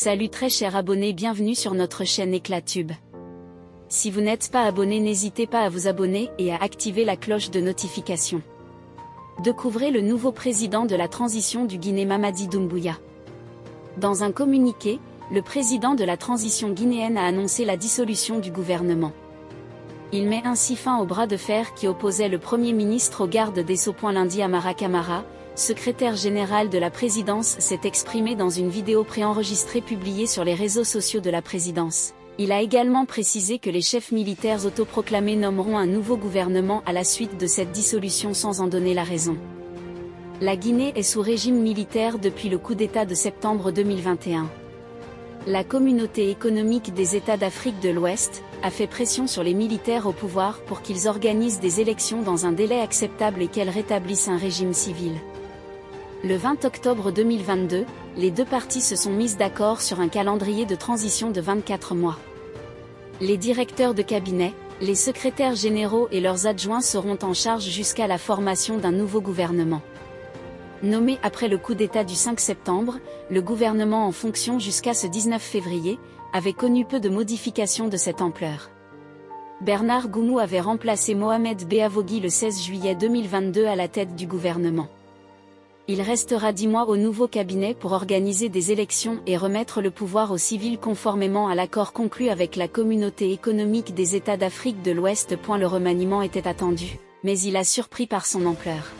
Salut très chers abonnés, bienvenue sur notre chaîne Éclatube. Si vous n'êtes pas abonné, n'hésitez pas à vous abonner et à activer la cloche de notification. Découvrez le nouveau président de la transition du Guinée, Mamadi Doumbouya. Dans un communiqué, le président de la transition guinéenne a annoncé la dissolution du gouvernement. Il met ainsi fin au bras de fer qui opposait le Premier ministre au garde des Sceaux. Lundi, Amara Camara, secrétaire général de la présidence, s'est exprimé dans une vidéo préenregistrée publiée sur les réseaux sociaux de la présidence. Il a également précisé que les chefs militaires autoproclamés nommeront un nouveau gouvernement à la suite de cette dissolution sans en donner la raison. La Guinée est sous régime militaire depuis le coup d'État de septembre 2021. La Communauté économique des États d'Afrique de l'Ouest a fait pression sur les militaires au pouvoir pour qu'ils organisent des élections dans un délai acceptable et qu'elles rétablissent un régime civil. Le 20 octobre 2022, les deux parties se sont mises d'accord sur un calendrier de transition de 24 mois. Les directeurs de cabinet, les secrétaires généraux et leurs adjoints seront en charge jusqu'à la formation d'un nouveau gouvernement. Nommé après le coup d'État du 5 septembre, le gouvernement en fonction jusqu'à ce 19 février, avait connu peu de modifications de cette ampleur. Bernard Goumou avait remplacé Mohamed Beavogui le 16 juillet 2022 à la tête du gouvernement. Il restera 10 mois au nouveau cabinet pour organiser des élections et remettre le pouvoir aux civils conformément à l'accord conclu avec la Communauté économique des États d'Afrique de l'Ouest. Le remaniement était attendu, mais il a surpris par son ampleur.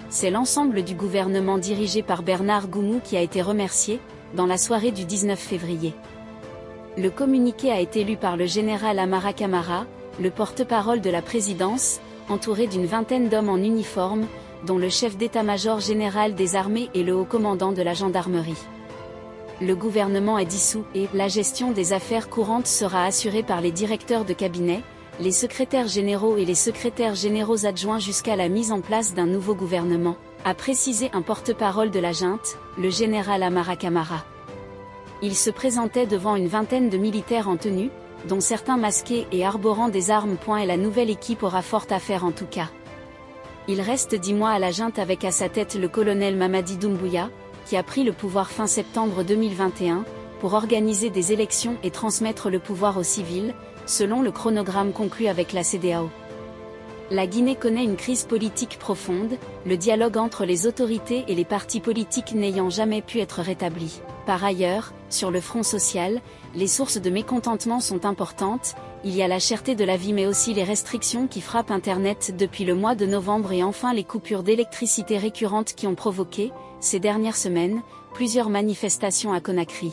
C'est l'ensemble du gouvernement dirigé par Bernard Goumou qui a été remercié, dans la soirée du 19 février. Le communiqué a été lu par le général Amara Camara, le porte-parole de la présidence, entouré d'une vingtaine d'hommes en uniforme, dont le chef d'état-major général des armées et le haut commandant de la gendarmerie. Le gouvernement est dissous et la gestion des affaires courantes sera assurée par les directeurs de cabinet, les secrétaires généraux et les secrétaires généraux adjoints jusqu'à la mise en place d'un nouveau gouvernement, a précisé un porte-parole de la junte, le général Amara Camara. Il se présentait devant une vingtaine de militaires en tenue, dont certains masqués et arborant des armes. Et la nouvelle équipe aura fort à faire en tout cas. Il reste 10 mois à la junte avec à sa tête le colonel Mamadi Doumbouya, qui a pris le pouvoir fin septembre 2021, pour organiser des élections et transmettre le pouvoir aux civils, selon le chronogramme conclu avec la CEDEAO. La Guinée connaît une crise politique profonde, le dialogue entre les autorités et les partis politiques n'ayant jamais pu être rétabli. Par ailleurs, sur le front social, les sources de mécontentement sont importantes, il y a la cherté de la vie mais aussi les restrictions qui frappent Internet depuis le mois de novembre et enfin les coupures d'électricité récurrentes qui ont provoqué, ces dernières semaines, plusieurs manifestations à Conakry.